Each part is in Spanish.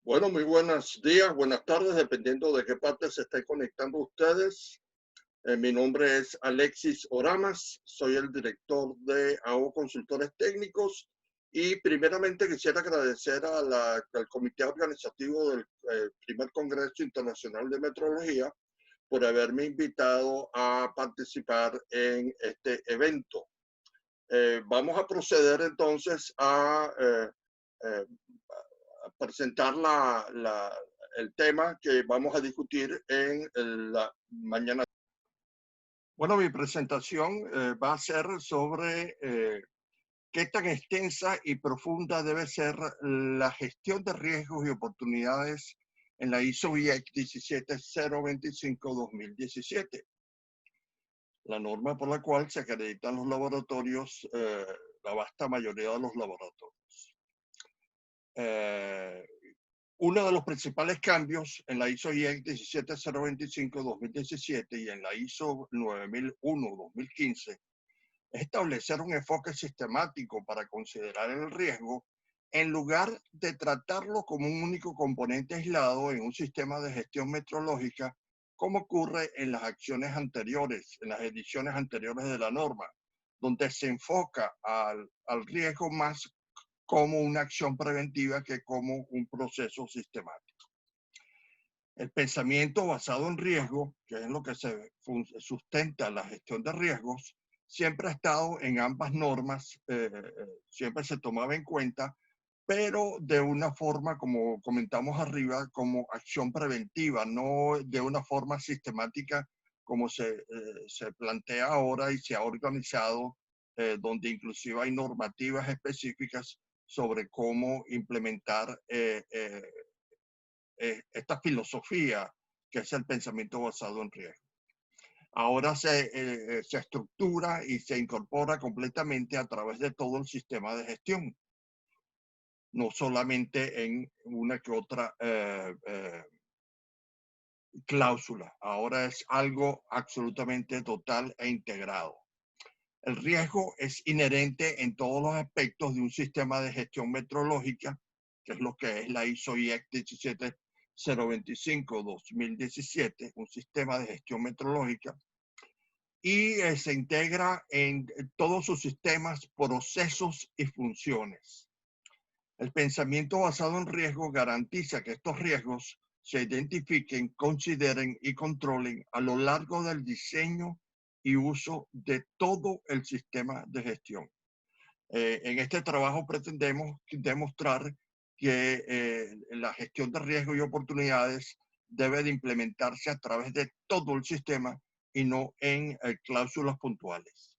Bueno, muy buenos días, buenas tardes, dependiendo de qué parte se estén conectando ustedes. Mi nombre es Alexis Oramas, soy el director de AO Consultores Técnicos y primeramente quisiera agradecer al Comité Organizativo del Primer Congreso Internacional de Metrología por haberme invitado a participar en este evento. Vamos a proceder entonces eh, presentar el tema que vamos a discutir en la mañana. Bueno, mi presentación va a ser sobre qué tan extensa y profunda debe ser la gestión de riesgos y oportunidades en la ISO IEC 17025-2017, la norma por la cual se acreditan los laboratorios, la vasta mayoría de los laboratorios. Uno de los principales cambios en la ISO IEC 17025-2017 y en la ISO 9001-2015 es establecer un enfoque sistemático para considerar el riesgo en lugar de tratarlo como un único componente aislado en un sistema de gestión metrológica, como ocurre en las acciones anteriores, en las ediciones anteriores de la norma, donde se enfoca al riesgo más como una acción preventiva que como un proceso sistemático. El pensamiento basado en riesgo, que es lo que se sustenta la gestión de riesgos, siempre ha estado en ambas normas, siempre se tomaba en cuenta, pero de una forma, como comentamos arriba, como acción preventiva, no de una forma sistemática como se plantea ahora y se ha organizado, donde inclusive hay normativas específicas sobre cómo implementar esta filosofía que es el pensamiento basado en riesgo. Ahora se estructura y se incorpora completamente a través de todo el sistema de gestión, no solamente en una que otra cláusula. Ahora es algo absolutamente total e integrado. El riesgo es inherente en todos los aspectos de un sistema de gestión metrológica, que es lo que es la ISO IEC 17025-2017, un sistema de gestión metrológica, y se integra en todos sus sistemas, procesos y funciones. El pensamiento basado en riesgo garantiza que estos riesgos se identifiquen, consideren y controlen a lo largo del diseño y uso de todo el sistema de gestión. En este trabajo pretendemos demostrar que la gestión de riesgos y oportunidades debe de implementarse a través de todo el sistema y no en cláusulas puntuales.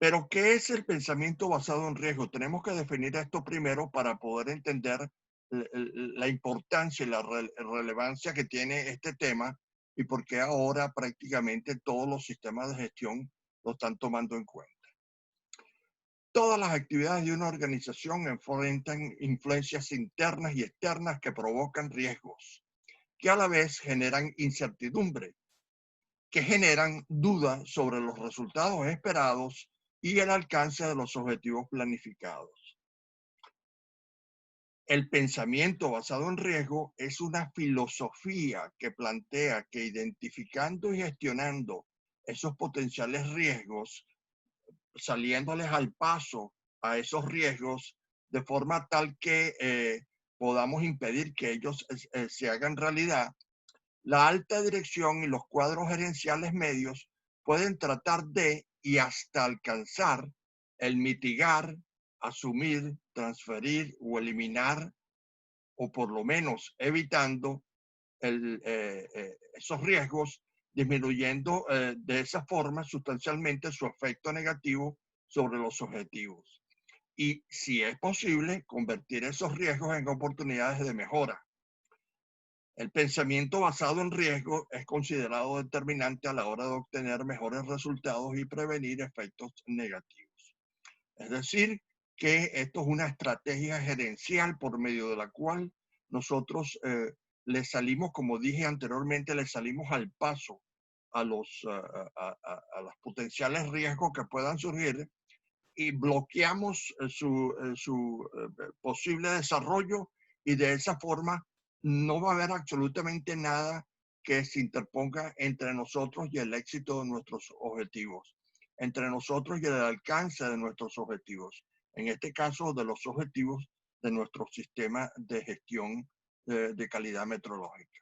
Pero, ¿qué es el pensamiento basado en riesgo? Tenemos que definir esto primero para poder entender la importancia y la relevancia que tiene este tema y por qué ahora prácticamente todos los sistemas de gestión lo están tomando en cuenta. Todas las actividades de una organización enfrentan influencias internas y externas que provocan riesgos, que a la vez generan incertidumbre, que generan dudas sobre los resultados esperados y el alcance de los objetivos planificados. El pensamiento basado en riesgo es una filosofía que plantea que identificando y gestionando esos potenciales riesgos, saliéndoles al paso a esos riesgos de forma tal que podamos impedir que ellos se hagan realidad, la alta dirección y los cuadros gerenciales medios pueden tratar de y hasta alcanzar el mitigar, asumir, transferir o eliminar, o por lo menos evitando esos riesgos, disminuyendo de esa forma sustancialmente su efecto negativo sobre los objetivos. Y si es posible, convertir esos riesgos en oportunidades de mejora. El pensamiento basado en riesgo es considerado determinante a la hora de obtener mejores resultados y prevenir efectos negativos. Es decir, que esto es una estrategia gerencial por medio de la cual nosotros le salimos, como dije anteriormente, le salimos al paso a los potenciales riesgos que puedan surgir y bloqueamos su posible desarrollo y de esa forma no va a haber absolutamente nada que se interponga entre nosotros y el éxito de nuestros objetivos, entre nosotros y el alcance de nuestros objetivos, en este caso de los objetivos de nuestro sistema de gestión de calidad metrológica.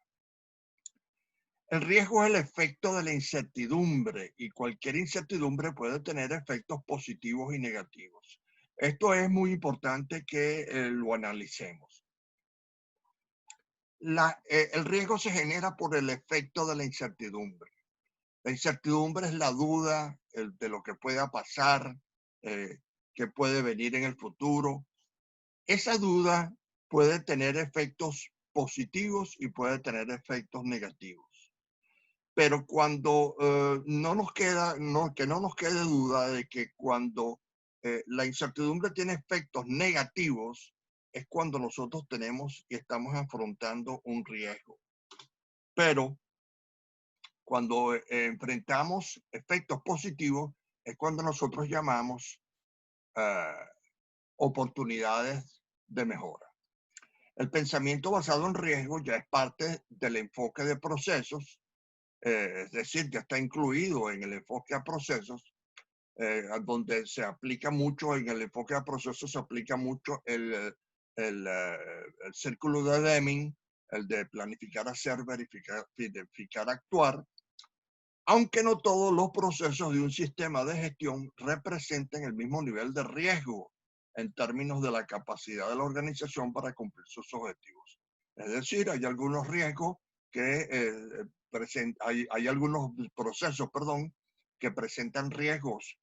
El riesgo es el efecto de la incertidumbre y cualquier incertidumbre puede tener efectos positivos y negativos. Esto es muy importante que lo analicemos. El riesgo se genera por el efecto de la incertidumbre. La incertidumbre es la duda de lo que pueda pasar, que puede venir en el futuro. Esa duda puede tener efectos positivos y puede tener efectos negativos. Pero cuando no nos queda, que no nos quede duda de que cuando la incertidumbre tiene efectos negativos, es cuando nosotros tenemos y estamos afrontando un riesgo. Pero cuando enfrentamos efectos positivos, es cuando nosotros llamamos oportunidades de mejora. El pensamiento basado en riesgo ya es parte del enfoque de procesos, es decir, ya está incluido en el enfoque a procesos, donde se aplica mucho, en el enfoque a procesos se aplica mucho el círculo de Deming, el de planificar, hacer, verificar, actuar, aunque no todos los procesos de un sistema de gestión representen el mismo nivel de riesgo en términos de la capacidad de la organización para cumplir sus objetivos. Es decir, hay algunos riesgos que hay algunos procesos, perdón, que presentan riesgos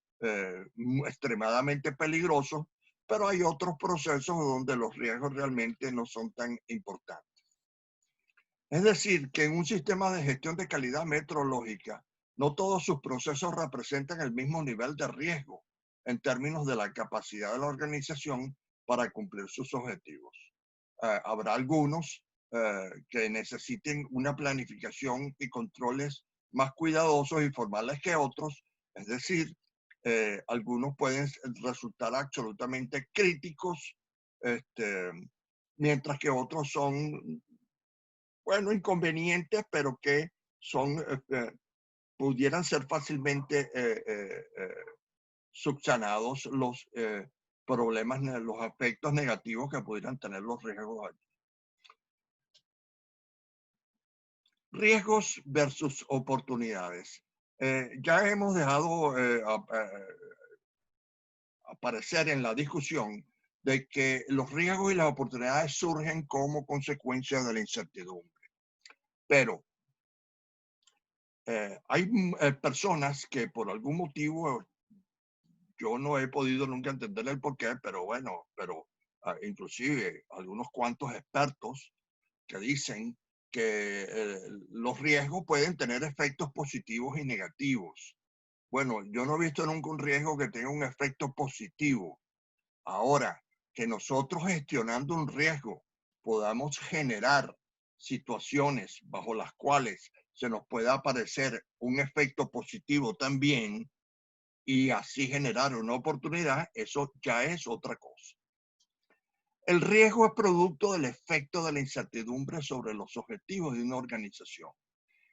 extremadamente peligrosos, pero hay otros procesos donde los riesgos realmente no son tan importantes. Es decir, que en un sistema de gestión de calidad metrológica, no todos sus procesos representan el mismo nivel de riesgo en términos de la capacidad de la organización para cumplir sus objetivos. Habrá algunos que necesiten una planificación y controles más cuidadosos y formales que otros, es decir, algunos pueden resultar absolutamente críticos, mientras que otros son, bueno, inconvenientes, pero que son, pudieran ser fácilmente subsanados los problemas, los aspectos negativos que pudieran tener los riesgos allí. Riesgos versus oportunidades. Ya hemos dejado aparecer en la discusión de que los riesgos y las oportunidades surgen como consecuencia de la incertidumbre. Pero hay personas que por algún motivo, yo no he podido nunca entender el porqué, pero bueno, inclusive algunos cuantos expertos que dicen que los riesgos pueden tener efectos positivos y negativos. Bueno, yo no he visto nunca un riesgo que tenga un efecto positivo. Ahora, que nosotros gestionando un riesgo podamos generar situaciones bajo las cuales se nos pueda aparecer un efecto positivo también y así generar una oportunidad, eso ya es otra cosa. El riesgo es producto del efecto de la incertidumbre sobre los objetivos de una organización.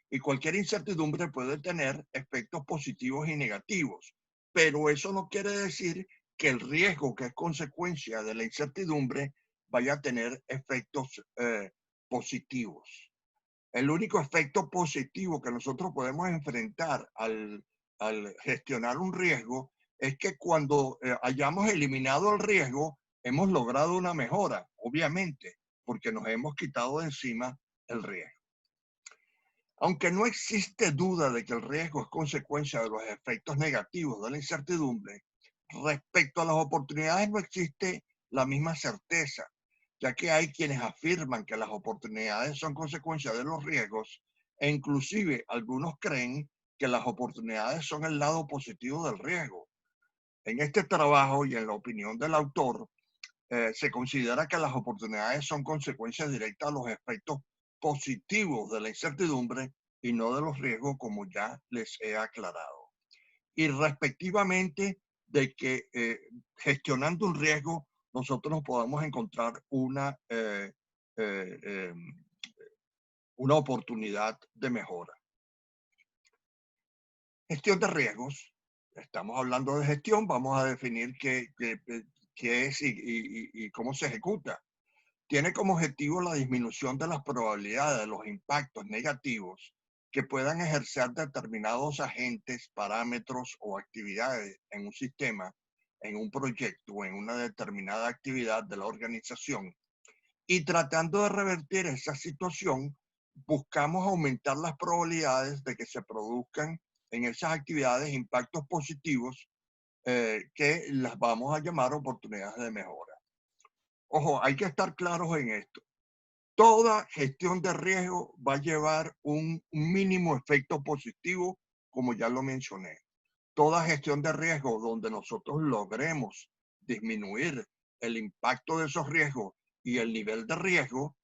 Y cualquier incertidumbre puede tener efectos positivos y negativos, pero eso no quiere decir que el riesgo que es consecuencia de la incertidumbre vaya a tener efectos positivos. El único efecto positivo que nosotros podemos enfrentar al gestionar un riesgo es que cuando hayamos eliminado el riesgo, hemos logrado una mejora, obviamente, porque nos hemos quitado de encima el riesgo. Aunque no existe duda de que el riesgo es consecuencia de los efectos negativos de la incertidumbre, respecto a las oportunidades no existe la misma certeza, ya que hay quienes afirman que las oportunidades son consecuencia de los riesgos e inclusive algunos creen que las oportunidades son el lado positivo del riesgo. En este trabajo y en la opinión del autor, se considera que las oportunidades son consecuencias directas de los efectos positivos de la incertidumbre y no de los riesgos, como ya les he aclarado. Y respectivamente de que gestionando un riesgo, nosotros nos podamos encontrar una eh, eh, una oportunidad de mejora. Gestión de riesgos. Estamos hablando de gestión, vamos a definir qué es y cómo se ejecuta. Tiene como objetivo la disminución de las probabilidades de los impactos negativos que puedan ejercer determinados agentes, parámetros o actividades en un sistema, en un proyecto o en una determinada actividad de la organización. Y tratando de revertir esa situación, buscamos aumentar las probabilidades de que se produzcan en esas actividades impactos positivos que las vamos a llamar oportunidades de mejora. Ojo, hay que estar claros en esto. Toda gestión de riesgo va a llevar un mínimo efecto positivo, como ya lo mencioné. Toda gestión de riesgo donde nosotros logremos disminuir el impacto de esos riesgos y el nivel de riesgo,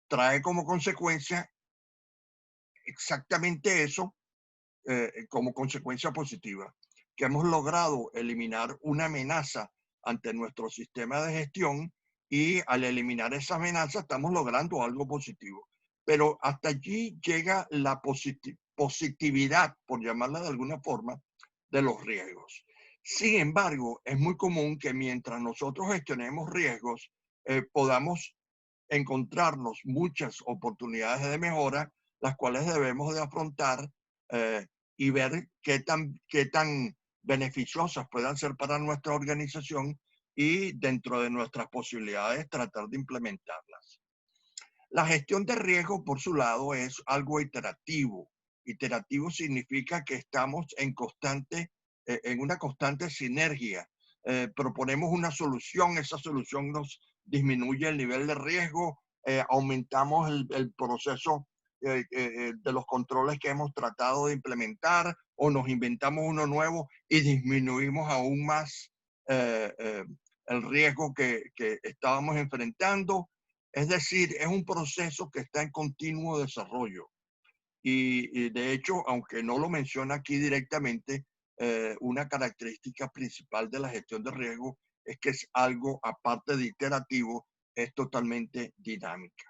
trae como consecuencia exactamente eso, como consecuencia positiva, que hemos logrado eliminar una amenaza ante nuestro sistema de gestión y al eliminar esa amenaza estamos logrando algo positivo. Pero hasta allí llega la positividad, por llamarla de alguna forma, de los riesgos. Sin embargo, es muy común que mientras nosotros gestionemos riesgos, podamos encontrarnos muchas oportunidades de mejora, las cuales debemos de afrontar y ver qué tan beneficiosas puedan ser para nuestra organización y dentro de nuestras posibilidades tratar de implementarlas. La gestión de riesgo, por su lado, es algo iterativo. Iterativo significa que estamos en una constante sinergia. Proponemos una solución, esa solución nos disminuye el nivel de riesgo, aumentamos el proceso de los controles que hemos tratado de implementar o nos inventamos uno nuevo y disminuimos aún más el riesgo que estábamos enfrentando. Es decir, es un proceso que está en continuo desarrollo. Y de hecho, aunque no lo menciona aquí directamente, una característica principal de la gestión de riesgo es que es algo, aparte de iterativo, es totalmente dinámica.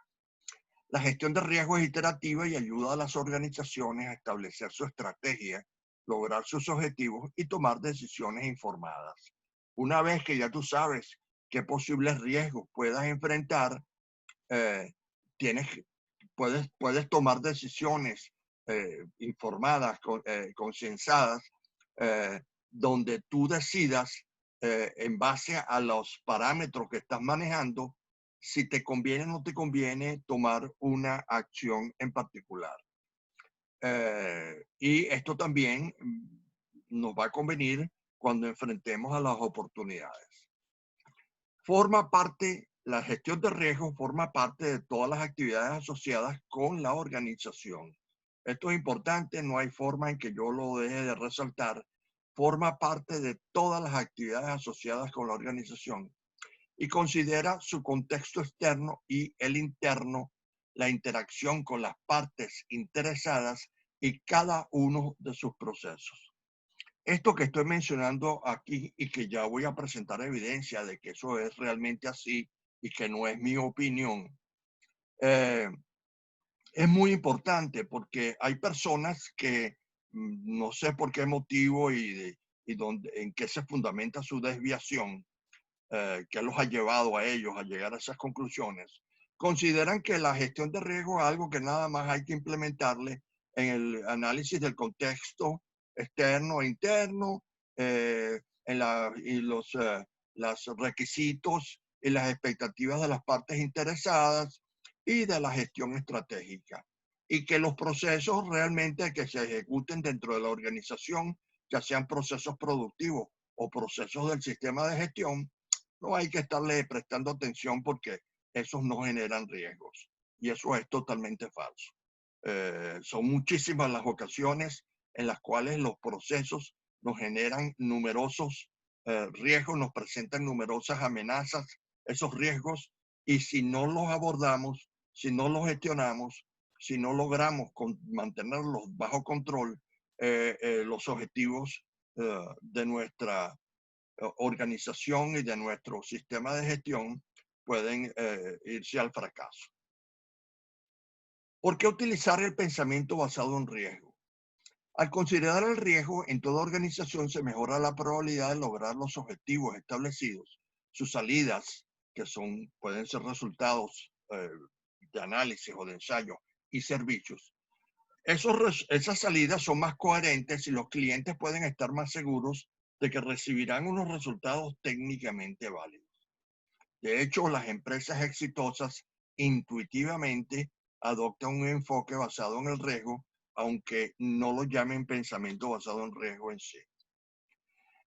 La gestión de riesgo es iterativa y ayuda a las organizaciones a establecer su estrategia, lograr sus objetivos y tomar decisiones informadas. Una vez que ya tú sabes qué posibles riesgos puedas enfrentar, eh, tienes, puedes tomar decisiones informadas, consensadas, eh, donde tú decidas en base a los parámetros que estás manejando, si te conviene o no te conviene tomar una acción en particular. Y esto también nos va a convenir cuando enfrentemos a las oportunidades. La gestión de riesgo forma parte de todas las actividades asociadas con la organización. Esto es importante, no hay forma en que yo lo deje de resaltar. Forma parte de todas las actividades asociadas con la organización y considera su contexto externo y el interno, la interacción con las partes interesadas y cada uno de sus procesos. Esto que estoy mencionando aquí y que ya voy a presentar evidencia de que eso es realmente así y que no es mi opinión, eh, es muy importante porque hay personas que no sé por qué motivo en qué se fundamenta su desviación, que los ha llevado a ellos a llegar a esas conclusiones, consideran que la gestión de riesgo es algo que nada más hay que implementarle en el análisis del contexto externo e interno, y los requisitos y las expectativas de las partes interesadas y de la gestión estratégica. Y que los procesos realmente que se ejecuten dentro de la organización, ya sean procesos productivos o procesos del sistema de gestión, no hay que estarle prestando atención porque esos no generan riesgos. Y eso es totalmente falso. Son muchísimas las ocasiones en las cuales los procesos nos generan numerosos riesgos, nos presentan numerosas amenazas, esos riesgos, y si no los abordamos, si no los gestionamos, si no logramos mantenerlos bajo control, los objetivos de nuestra organización y de nuestro sistema de gestión pueden irse al fracaso. ¿Por qué utilizar el pensamiento basado en riesgo? Al considerar el riesgo, en toda organización se mejora la probabilidad de lograr los objetivos establecidos. Sus salidas, que pueden ser resultados de análisis o de ensayo y servicios. Esas salidas son más coherentes y los clientes pueden estar más seguros de que recibirán unos resultados técnicamente válidos. De hecho, las empresas exitosas intuitivamente adoptan un enfoque basado en el riesgo, aunque no lo llamen pensamiento basado en riesgo en sí.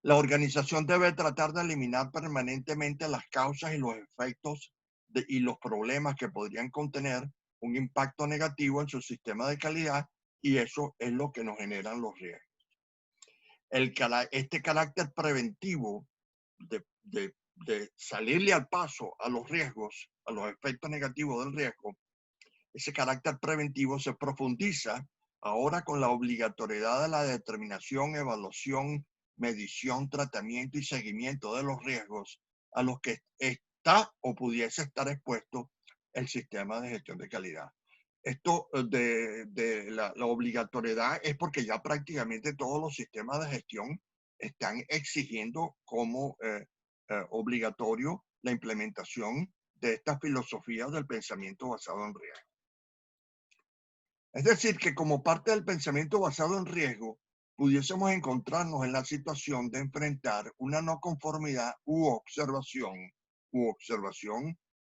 La organización debe tratar de eliminar permanentemente las causas y los efectos y los problemas que podrían contener un impacto negativo en su sistema de calidad, y eso es lo que nos generan los riesgos. Este carácter preventivo de salirle al paso a los riesgos, a los efectos negativos del riesgo, ese carácter preventivo se profundiza ahora con la obligatoriedad de la determinación, evaluación, medición, tratamiento y seguimiento de los riesgos a los que está o pudiese estar expuesto el sistema de gestión de calidad. Esto de la obligatoriedad es porque ya prácticamente todos los sistemas de gestión están exigiendo como obligatorio la implementación de estas filosofías del pensamiento basado en riesgo. Es decir, que como parte del pensamiento basado en riesgo, pudiésemos encontrarnos en la situación de enfrentar una no conformidad u observación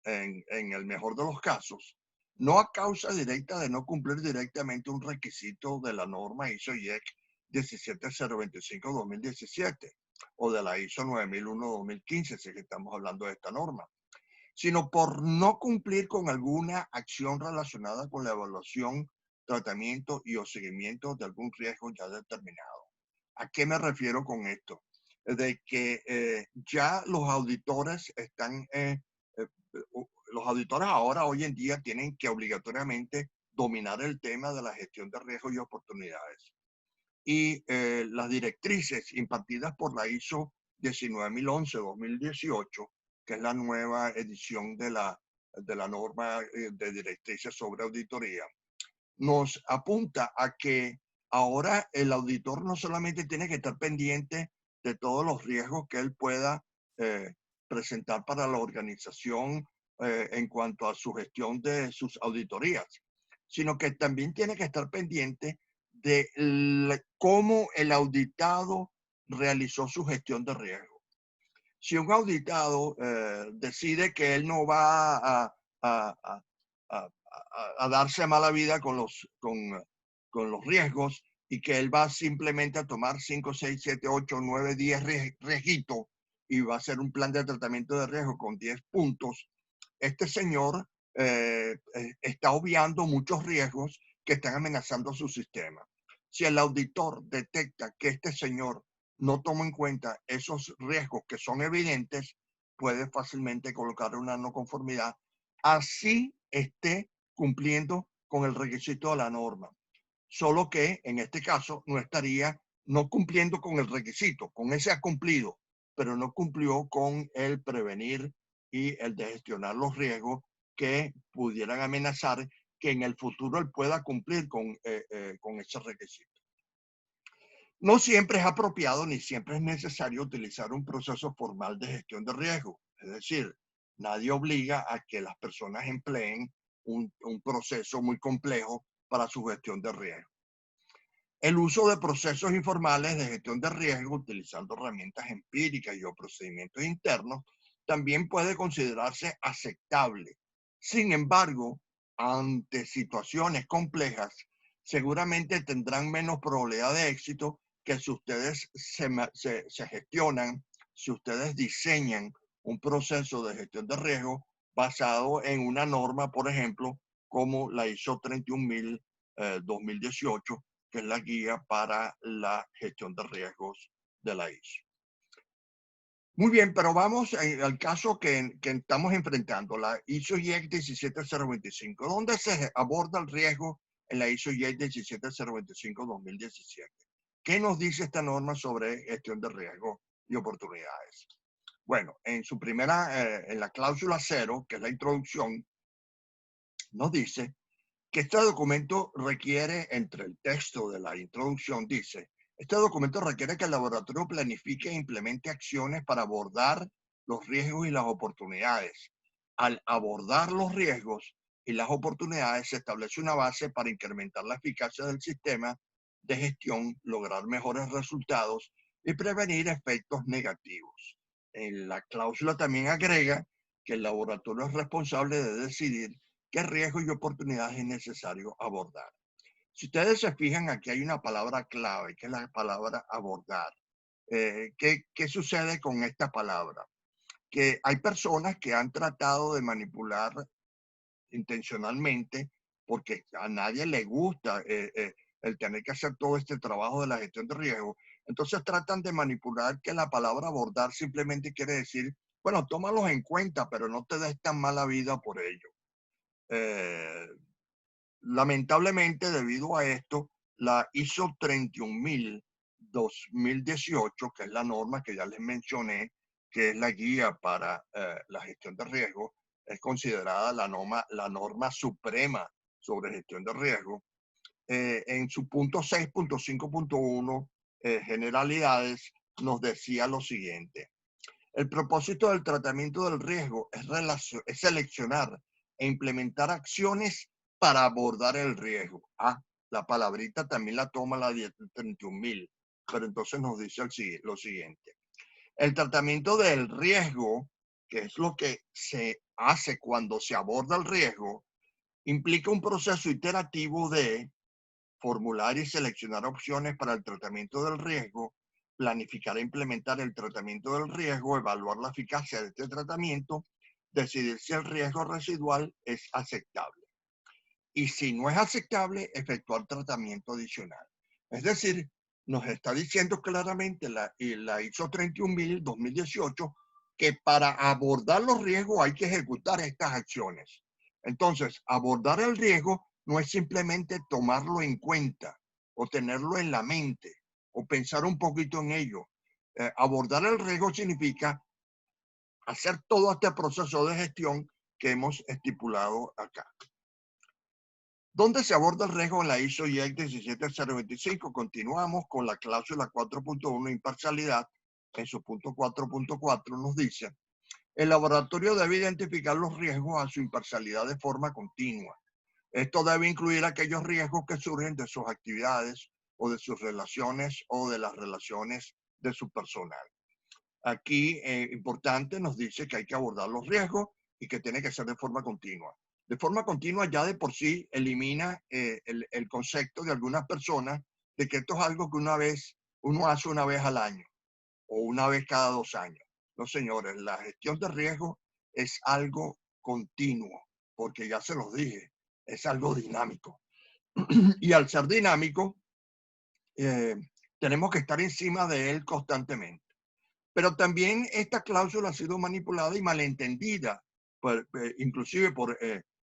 en el mejor de los casos, no a causa directa de no cumplir directamente un requisito de la norma ISO/IEC 17025-2017 o de la ISO 9001-2015, si estamos hablando de esta norma, sino por no cumplir con alguna acción relacionada con la evaluación, tratamiento y o seguimiento de algún riesgo ya determinado. ¿A qué me refiero con esto? De que ya los auditores los auditores ahora, hoy en día, tienen que obligatoriamente dominar el tema de la gestión de riesgos y oportunidades. Y las directrices impartidas por la ISO 19011-2018, que es la nueva edición de la norma de directrices sobre auditoría, nos apunta a que ahora el auditor no solamente tiene que estar pendiente de todos los riesgos que él pueda presentar para la organización en cuanto a su gestión de sus auditorías, sino que también tiene que estar pendiente de cómo el auditado realizó su gestión de riesgo. Si un auditado decide que él no va a darse mala vida con los riesgos y que él va simplemente a tomar 5, 6, 7, 8, 9, 10 riesguitos y va a hacer un plan de tratamiento de riesgo con 10 puntos, este señor está obviando muchos riesgos que están amenazando su sistema. Si el auditor detecta que este señor no toma en cuenta esos riesgos que son evidentes, puede fácilmente colocar una no conformidad, así esté cumpliendo con el requisito de la norma. Solo que en este caso no estaría no cumpliendo con el requisito, con ese ha cumplido, pero no cumplió con el prevenir y el de gestionar los riesgos que pudieran amenazar que en el futuro él pueda cumplir con ese requisito. No siempre es apropiado ni siempre es necesario utilizar un proceso formal de gestión de riesgo. Es decir, nadie obliga a que las personas empleen un proceso muy complejo para su gestión de riesgo. El uso de procesos informales de gestión de riesgo utilizando herramientas empíricas y o procedimientos internos también puede considerarse aceptable. Sin embargo, ante situaciones complejas, seguramente tendrán menos probabilidad de éxito que si ustedes se gestionan, si ustedes diseñan un proceso de gestión de riesgo basado en una norma, por ejemplo, como la ISO 31000 2018, que es la guía para la gestión de riesgos de la ISO. Muy bien, pero vamos al caso que estamos enfrentando, la ISO/IEC 17025. ¿Dónde se aborda el riesgo en la ISO/IEC 17025-2017? ¿Qué nos dice esta norma sobre gestión de riesgo y oportunidades? Bueno, en su primera, en la cláusula 0, que es la introducción, nos dice que este documento requiere, entre el texto de la introducción, dice, este documento requiere que el laboratorio planifique e implemente acciones para abordar los riesgos y las oportunidades. Al abordar los riesgos y las oportunidades, se establece una base para incrementar la eficacia del sistema de gestión, lograr mejores resultados y prevenir efectos negativos. En la cláusula también agrega que el laboratorio es responsable de decidir qué riesgos y oportunidades es necesario abordar. Si ustedes se fijan, aquí hay una palabra clave, que es la palabra abordar. ¿Qué sucede con esta palabra? Que hay personas que han tratado de manipular intencionalmente, porque a nadie le gusta el tener que hacer todo este trabajo de la gestión de riesgo. Entonces tratan de manipular que la palabra abordar simplemente quiere decir, bueno, tómalos en cuenta, pero no te des tan mala vida por ello. Eh, Lamentablemente, debido a esto, la ISO 31000-2018, que es la norma que ya les mencioné, que es la guía para la gestión de riesgo, es considerada la norma suprema sobre gestión de riesgo. En su punto 6.5.1, generalidades, nos decía lo siguiente. El propósito del tratamiento del riesgo es seleccionar e implementar acciones para abordar el riesgo. La palabrita también la toma la 31.000, pero entonces nos dice lo siguiente. El tratamiento del riesgo, que es lo que se hace cuando se aborda el riesgo, implica un proceso iterativo de formular y seleccionar opciones para el tratamiento del riesgo, planificar e implementar el tratamiento del riesgo, evaluar la eficacia de este tratamiento, decidir si el riesgo residual es aceptable. Y si no es aceptable, efectuar tratamiento adicional. Es decir, nos está diciendo claramente la ISO 31000-2018 que para abordar los riesgos hay que ejecutar estas acciones. Entonces, abordar el riesgo no es simplemente tomarlo en cuenta o tenerlo en la mente o pensar un poquito en ello. Abordar el riesgo significa hacer todo este proceso de gestión que hemos estipulado acá. ¿Dónde se aborda el riesgo en la ISO IEC 17025? Continuamos con la cláusula 4.1, imparcialidad. En su punto 4.4 nos dice, el laboratorio debe identificar los riesgos a su imparcialidad de forma continua. Esto debe incluir aquellos riesgos que surgen de sus actividades o de sus relaciones o de las relaciones de su personal. Aquí, importante, nos dice que hay que abordar los riesgos y que tiene que ser de forma continua. De forma continua ya de por sí elimina el concepto de algunas personas de que esto es algo que uno hace una vez al año o una vez cada 2 años. No, señores, la gestión de riesgo es algo continuo, porque ya se los dije, es algo dinámico. Y al ser dinámico, tenemos que estar encima de él constantemente. Pero también esta cláusula ha sido manipulada y malentendida, inclusive por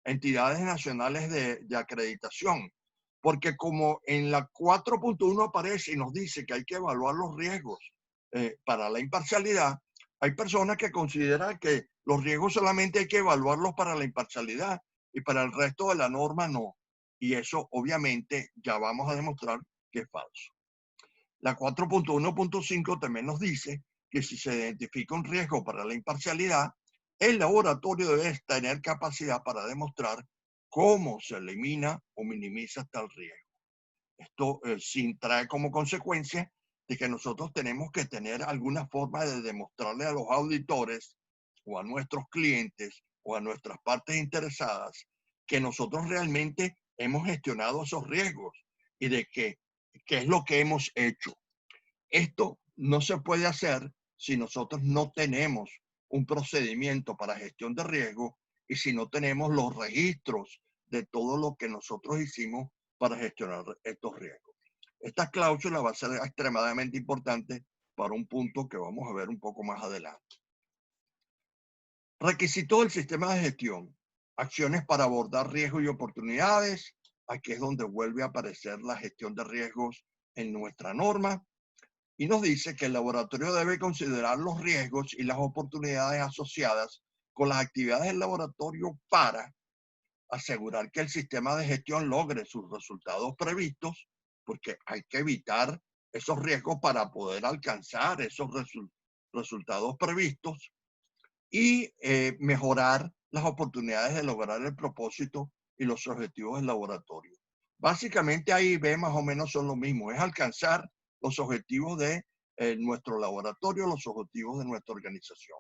entidades nacionales de acreditación, porque como en la 4.1 aparece y nos dice que hay que evaluar los riesgos para la imparcialidad, hay personas que consideran que los riesgos solamente hay que evaluarlos para la imparcialidad y para el resto de la norma no. Y eso obviamente ya vamos a demostrar que es falso. La 4.1.5 también nos dice que si se identifica un riesgo para la imparcialidad, el laboratorio debe tener capacidad para demostrar cómo se elimina o minimiza tal riesgo. Esto sin trae como consecuencia de que nosotros tenemos que tener alguna forma de demostrarle a los auditores o a nuestros clientes o a nuestras partes interesadas que nosotros realmente hemos gestionado esos riesgos y de qué es lo que hemos hecho. Esto no se puede hacer si nosotros no tenemos un procedimiento para gestión de riesgo y si no tenemos los registros de todo lo que nosotros hicimos para gestionar estos riesgos. Esta cláusula va a ser extremadamente importante para un punto que vamos a ver un poco más adelante. Requisito del sistema de gestión. Acciones para abordar riesgos y oportunidades. Aquí es donde vuelve a aparecer la gestión de riesgos en nuestra norma. y nos dice que el laboratorio debe considerar los riesgos y las oportunidades asociadas con las actividades del laboratorio para asegurar que el sistema de gestión logre sus resultados previstos, porque hay que evitar esos riesgos para poder alcanzar esos resultados previstos y mejorar las oportunidades de lograr el propósito y los objetivos del laboratorio. Básicamente ahí ve más o menos son lo mismo, es alcanzar los objetivos de nuestro laboratorio, los objetivos de nuestra organización.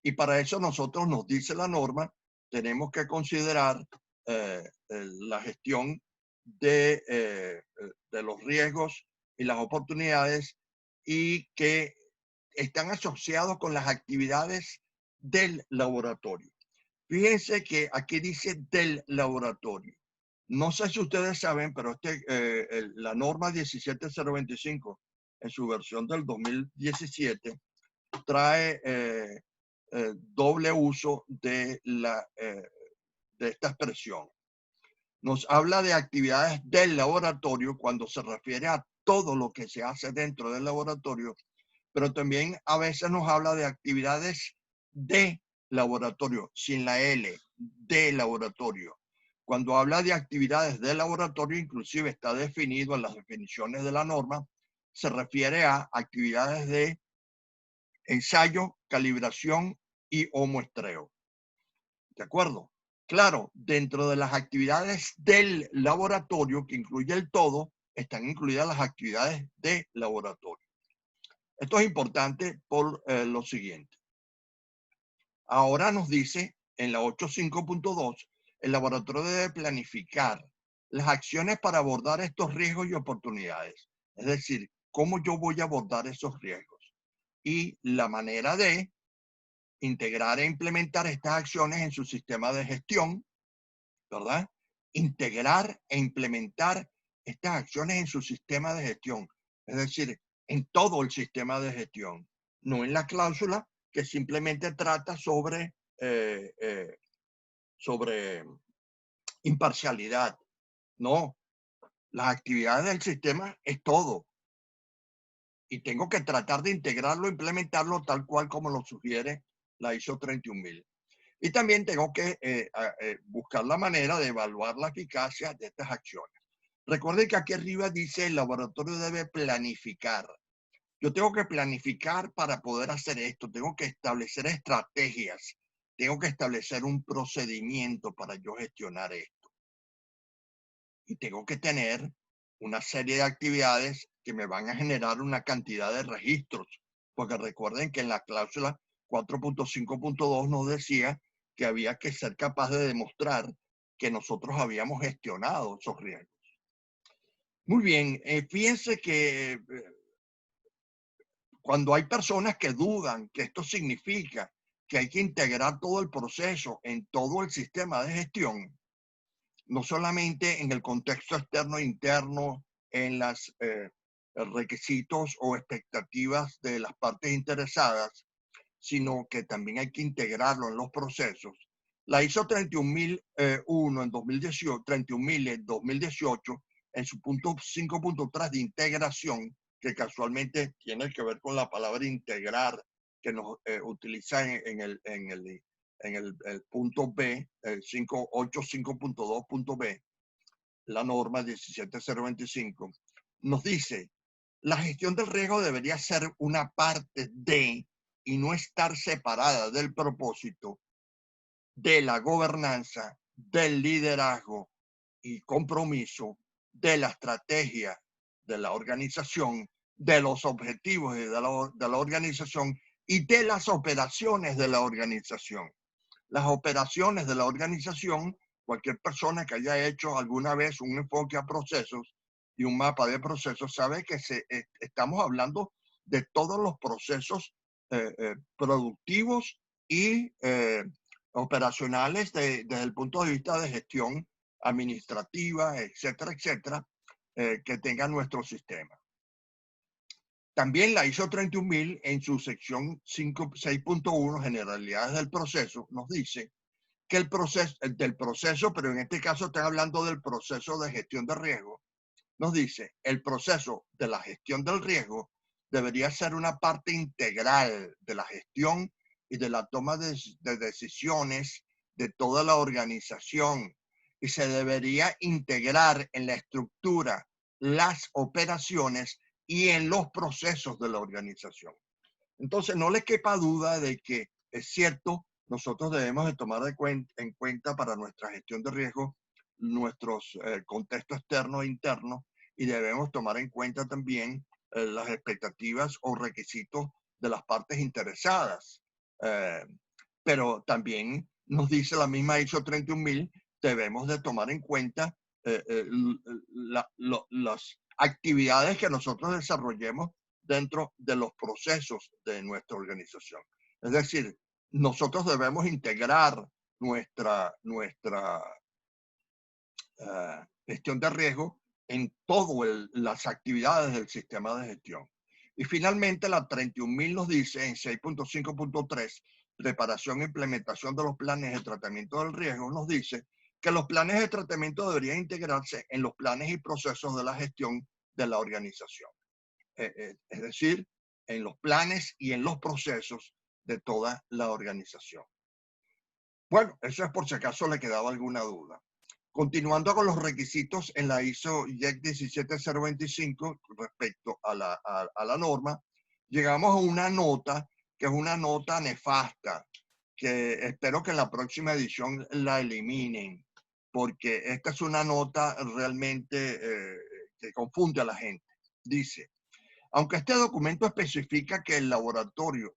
Y para eso nosotros nos dice la norma, tenemos que considerar la gestión de los riesgos y las oportunidades y que están asociados con las actividades del laboratorio. Fíjense que aquí dice del laboratorio. No sé si ustedes saben, pero la norma 17025 en su versión del 2017 trae doble uso de esta expresión. Nos habla de actividades del laboratorio cuando se refiere a todo lo que se hace dentro del laboratorio, pero también a veces nos habla de actividades de laboratorio, sin la L, de laboratorio. Cuando habla de actividades de laboratorio, inclusive está definido en las definiciones de la norma, se refiere a actividades de ensayo, calibración y o muestreo. ¿De acuerdo? Claro, dentro de las actividades del laboratorio, que incluye el todo, están incluidas las actividades de laboratorio. Esto es importante por lo siguiente. Ahora nos dice en la 8.5.2, el laboratorio debe planificar las acciones para abordar estos riesgos y oportunidades. Es decir, cómo yo voy a abordar esos riesgos. Y la manera de integrar e implementar estas acciones en su sistema de gestión, ¿verdad? Integrar e implementar estas acciones en su sistema de gestión, es decir, en todo el sistema de gestión, no en la cláusula que simplemente trata sobre imparcialidad. No, las actividades del sistema es todo. Y tengo que tratar de integrarlo, implementarlo tal cual como lo sugiere la ISO 31000. Y también tengo que buscar la manera de evaluar la eficacia de estas acciones. Recuerden que aquí arriba dice el laboratorio debe planificar. Yo tengo que planificar para poder hacer esto. Tengo que establecer estrategias. Tengo que establecer un procedimiento para yo gestionar esto. Y tengo que tener una serie de actividades que me van a generar una cantidad de registros. Porque recuerden que en la cláusula 4.5.2 nos decía que había que ser capaz de demostrar que nosotros habíamos gestionado esos riesgos. Muy bien, fíjense que cuando hay personas que dudan que esto significa que hay que integrar todo el proceso en todo el sistema de gestión, no solamente en el contexto externo e interno, en los requisitos o expectativas de las partes interesadas, sino que también hay que integrarlo en los procesos. La ISO 31001 en 2018, 31000 en 2018, en su punto 5.3 de integración, que casualmente tiene que ver con la palabra integrar, que nos utiliza en el punto B, el 585.2.b, la norma 17025, nos dice, la gestión del riesgo debería ser una parte de y no estar separada del propósito, de la gobernanza, del liderazgo y compromiso, de la estrategia de la organización, de los objetivos de la organización y de las operaciones de la organización. Las operaciones de la organización, cualquier persona que haya hecho alguna vez un enfoque a procesos y un mapa de procesos sabe que estamos hablando de todos los procesos productivos y operacionales desde el punto de vista de gestión administrativa, etcétera, etcétera, que tenga nuestro sistema. También la ISO 31000 en su sección 6.1, generalidades del proceso, nos dice que el proceso, pero en este caso estoy hablando del proceso de gestión de riesgo, nos dice el proceso de la gestión del riesgo debería ser una parte integral de la gestión y de la toma de decisiones de toda la organización y se debería integrar en la estructura, las operaciones y en los procesos de la organización. Entonces, no le quepa duda de que es cierto, nosotros debemos de tomar en cuenta para nuestra gestión de riesgo nuestros contextos externos e internos y debemos tomar en cuenta también las expectativas o requisitos de las partes interesadas. Eh, pero también nos dice la misma ISO 31000, debemos de tomar en cuenta las actividades que nosotros desarrollemos dentro de los procesos de nuestra organización. Es decir, nosotros debemos integrar nuestra gestión de riesgo en todas las actividades del sistema de gestión. Y finalmente la 31000 nos dice en 6.5.3, preparación e implementación de los planes de tratamiento del riesgo, nos dice que los planes de tratamiento deberían integrarse en los planes y procesos de la gestión de la organización. Es decir, en los planes y en los procesos de toda la organización. Bueno, eso es por si acaso le quedaba alguna duda. Continuando con los requisitos en la ISO IEC 17025 respecto a la norma, llegamos a una nota que es una nota nefasta, que espero que en la próxima edición la eliminen, porque esta es una nota realmente que confunde a la gente. Dice, aunque este documento especifica que el laboratorio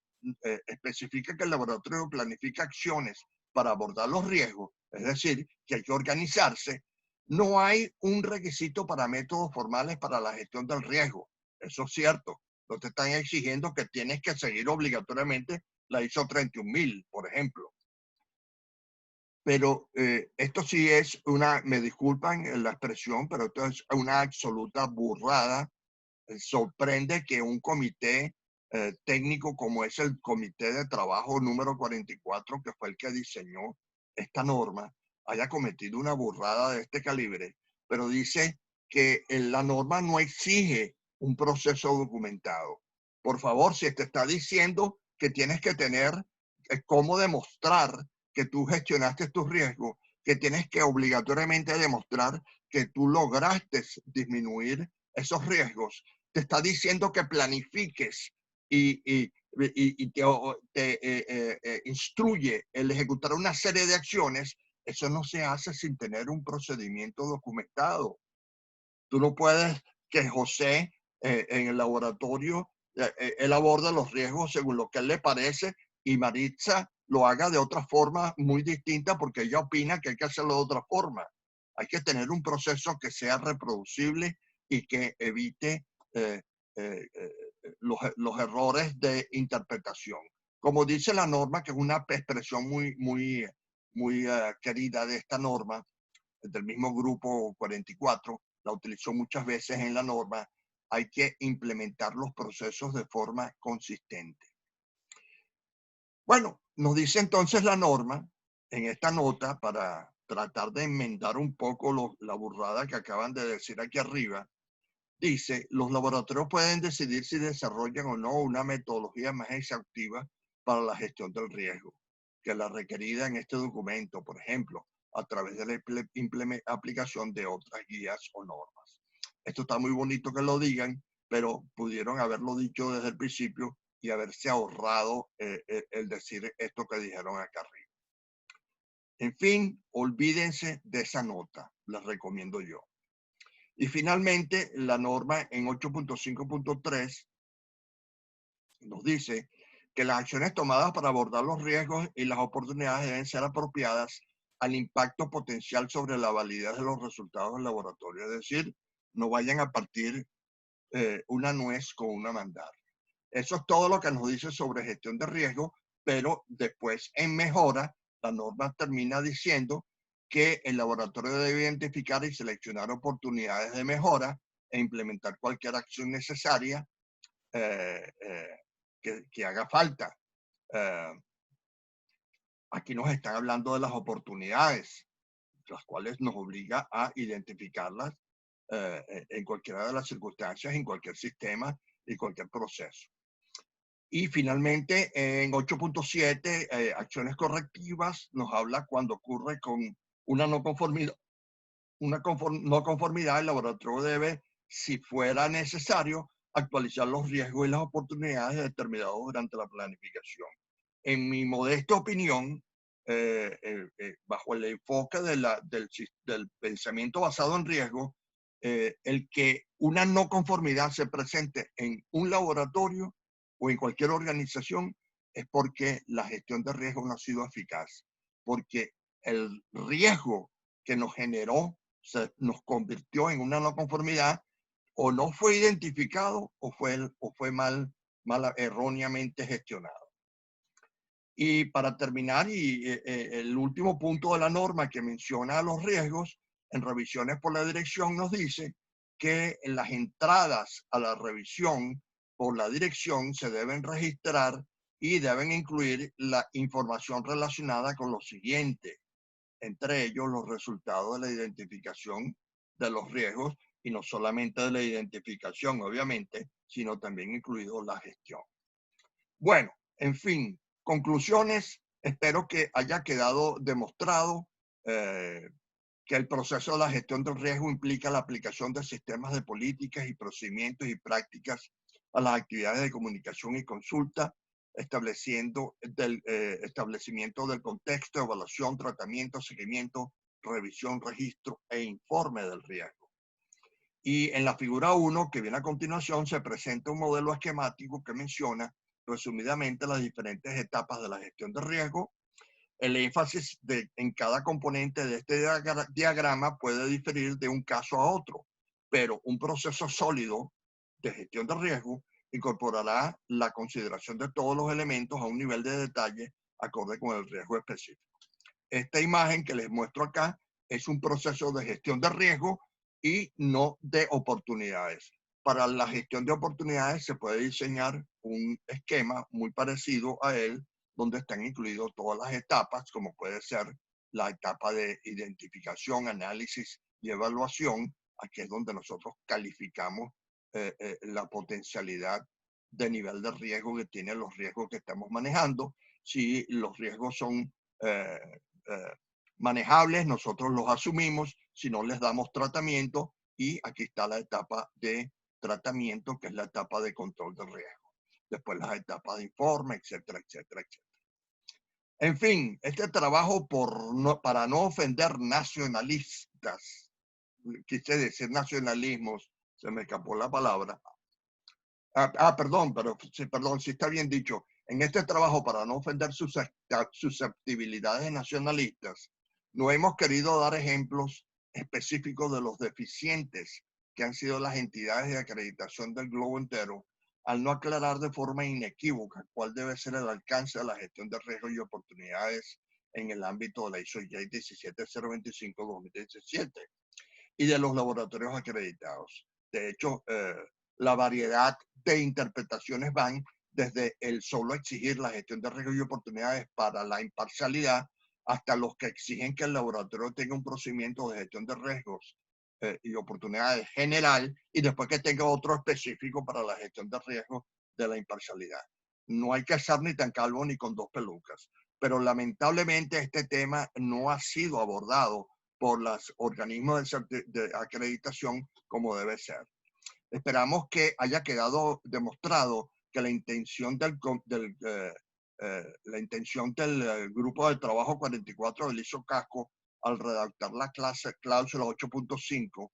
planifica acciones para abordar los riesgos, es decir, que hay que organizarse, no hay un requisito para métodos formales para la gestión del riesgo. Eso es cierto. No te están exigiendo que tienes que seguir obligatoriamente la ISO 31000, por ejemplo. Pero esto sí es me disculpan la expresión, pero esto es una absoluta burrada. Sorprende que un comité técnico como es el Comité de Trabajo número 44, que fue el que diseñó esta norma, haya cometido una burrada de este calibre, pero dice que la norma no exige un proceso documentado. Por favor, si te está diciendo que tienes que tener cómo demostrar que tú gestionaste tus riesgos, que tienes que obligatoriamente demostrar que tú lograste disminuir esos riesgos, te está diciendo que planifiques y te instruye el ejecutar una serie de acciones, eso no se hace sin tener un procedimiento documentado. Tú no puedes que José en el laboratorio, él aborda los riesgos según lo que a él le parece y Maritza lo haga de otra forma muy distinta porque ella opina que hay que hacerlo de otra forma. Hay que tener un proceso que sea reproducible y que evite eh, los errores de interpretación. Como dice la norma, que es una expresión muy querida de esta norma, del mismo grupo 44, la utilizó muchas veces en la norma, hay que implementar los procesos de forma consistente. Bueno, nos dice entonces la norma en esta nota para tratar de enmendar un poco la burrada que acaban de decir aquí arriba. Dice, los laboratorios pueden decidir si desarrollan o no una metodología más exhaustiva para la gestión del riesgo que la requerida en este documento, por ejemplo, a través de la aplicación de otras guías o normas. Esto está muy bonito que lo digan, pero pudieron haberlo dicho desde el principio y haberse ahorrado el decir esto que dijeron acá arriba. En fin, olvídense de esa nota, les recomiendo yo. Y finalmente, la norma en 8.5.3 nos dice que las acciones tomadas para abordar los riesgos y las oportunidades deben ser apropiadas al impacto potencial sobre la validez de los resultados del laboratorio. Es decir, no vayan a partir una nuez con una mandarina. Eso es todo lo que nos dice sobre gestión de riesgo, pero después en mejora, la norma termina diciendo que el laboratorio debe identificar y seleccionar oportunidades de mejora e implementar cualquier acción necesaria que haga falta. Aquí nos están hablando de las oportunidades, las cuales nos obliga a identificarlas en cualquiera de las circunstancias, en cualquier sistema, y cualquier proceso. Y finalmente, en 8.7, acciones correctivas, nos habla cuando ocurre con una no conformidad. No conformidad, el laboratorio debe, si fuera necesario, actualizar los riesgos y las oportunidades determinados durante la planificación. En mi modesta opinión, bajo el enfoque del pensamiento basado en riesgo, el que una no conformidad se presente en un laboratorio o en cualquier organización es porque la gestión de riesgo no ha sido eficaz, porque el riesgo que nos generó nos convirtió en una no conformidad o no fue identificado o fue erróneamente gestionado. Y para terminar, el último punto de la norma que menciona los riesgos, en revisiones por la dirección nos dice que las entradas a la revisión por la dirección se deben registrar y deben incluir la información relacionada con lo siguiente, entre ellos los resultados de la identificación de los riesgos y no solamente de la identificación, obviamente, sino también incluido la gestión. Bueno, en fin, conclusiones. Espero que haya quedado demostrado que el proceso de la gestión del riesgo implica la aplicación de sistemas de políticas y procedimientos y prácticas a las actividades de comunicación y consulta, establecimiento del contexto, evaluación, tratamiento, seguimiento, revisión, registro e informe del riesgo. Y en la figura 1, que viene a continuación, se presenta un modelo esquemático que menciona resumidamente las diferentes etapas de la gestión de riesgo. El énfasis en cada componente de este diagrama puede diferir de un caso a otro, pero un proceso sólido de gestión de riesgo incorporará la consideración de todos los elementos a un nivel de detalle acorde con el riesgo específico. Esta imagen que les muestro acá es un proceso de gestión de riesgo y no de oportunidades. Para la gestión de oportunidades se puede diseñar un esquema muy parecido a él, donde están incluidas todas las etapas, como puede ser la etapa de identificación, análisis y evaluación. Aquí es donde nosotros calificamos la potencialidad de nivel de riesgo que tienen los riesgos que estamos manejando. Si los riesgos son manejables, nosotros los asumimos, si no les damos tratamiento, y aquí está la etapa de tratamiento, que es la etapa de control del riesgo. Después las etapas de informe, etcétera, etcétera, etcétera. En fin, este trabajo para no ofender nacionalistas, quise decir nacionalismos, se me escapó la palabra. Perdón, sí está bien dicho. En este trabajo, para no ofender susceptibilidades nacionalistas, no hemos querido dar ejemplos específicos de los deficientes que han sido las entidades de acreditación del globo entero, al no aclarar de forma inequívoca cuál debe ser el alcance de la gestión de riesgos y oportunidades en el ámbito de la ISO 17025-2017 y de los laboratorios acreditados. De hecho, la variedad de interpretaciones van desde el solo exigir la gestión de riesgos y oportunidades para la imparcialidad hasta los que exigen que el laboratorio tenga un procedimiento de gestión de riesgos y oportunidades general y después que tenga otro específico para la gestión de riesgos de la imparcialidad. No hay que ser ni tan calvo ni con dos pelucas, pero lamentablemente este tema no ha sido abordado por los organismos de acreditación como debe ser. Esperamos que haya quedado demostrado que la intención del grupo de trabajo 44 del ISO-CASCO al redactar la cláusula 8.5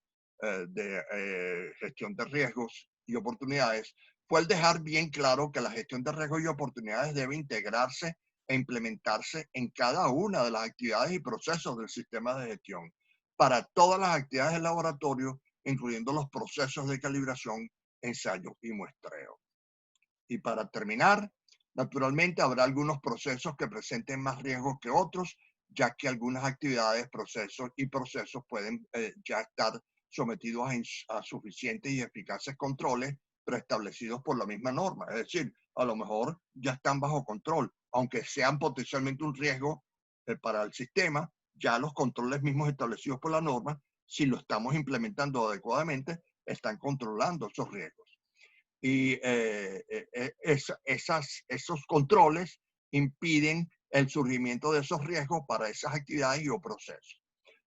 de gestión de riesgos y oportunidades fue el dejar bien claro que la gestión de riesgos y oportunidades debe integrarse e implementarse en cada una de las actividades y procesos del sistema de gestión para todas las actividades del laboratorio, incluyendo los procesos de calibración, ensayo y muestreo. Y para terminar, naturalmente habrá algunos procesos que presenten más riesgos que otros, ya que algunas actividades, procesos pueden ya estar sometidos a suficientes y eficaces controles preestablecidos por la misma norma. Es decir, a lo mejor ya están bajo control, aunque sean potencialmente un riesgo para el sistema, ya los controles mismos establecidos por la norma, si lo estamos implementando adecuadamente, están controlando esos riesgos. y esos controles impiden el surgimiento de esos riesgos para esas actividades y o procesos.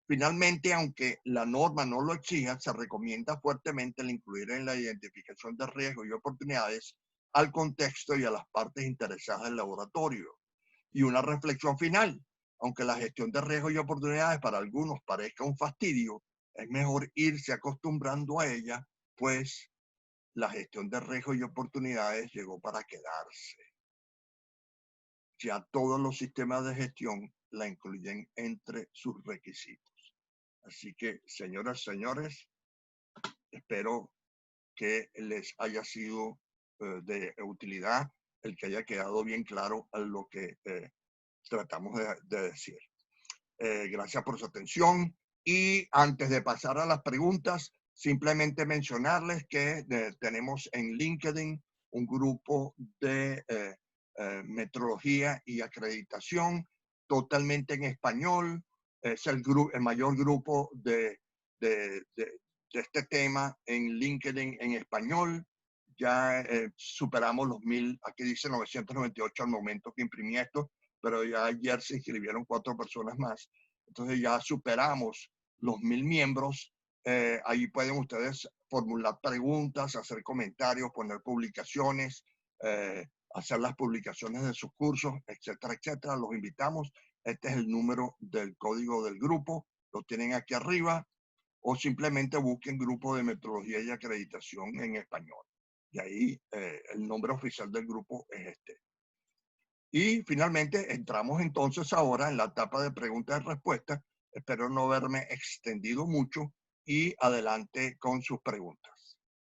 Finalmente, aunque la norma no lo exija, se recomienda fuertemente el incluir en la identificación de riesgos y oportunidades al contexto y a las partes interesadas del laboratorio. Y una reflexión final: aunque la gestión de riesgos y oportunidades para algunos parezca un fastidio, es mejor irse acostumbrando a ella, pues la gestión de riesgos y oportunidades llegó para quedarse. Ya todos los sistemas de gestión la incluyen entre sus requisitos. Así que, señoras, señores, espero que les haya sido de utilidad el que haya quedado bien claro a lo que tratamos de decir. Gracias por su atención. Y antes de pasar a las preguntas, simplemente mencionarles que tenemos en LinkedIn un grupo de metrología y acreditación totalmente en español. Es el mayor grupo de este tema en LinkedIn en español. Ya superamos los 1000, aquí dice 998 al momento que imprimí esto, pero ya ayer se inscribieron 4 personas más. Entonces ya superamos los 1000 miembros. Ahí pueden ustedes formular preguntas, hacer comentarios, poner publicaciones, hacer las publicaciones de sus cursos, etcétera, etcétera. Los invitamos. Este es el número del código del grupo. Lo tienen aquí arriba. O simplemente busquen grupo de metrología y acreditación en español. Y ahí el nombre oficial del grupo es este. Y finalmente entramos entonces ahora en la etapa de preguntas y respuestas. Espero no haberme extendido mucho y adelante con sus preguntas.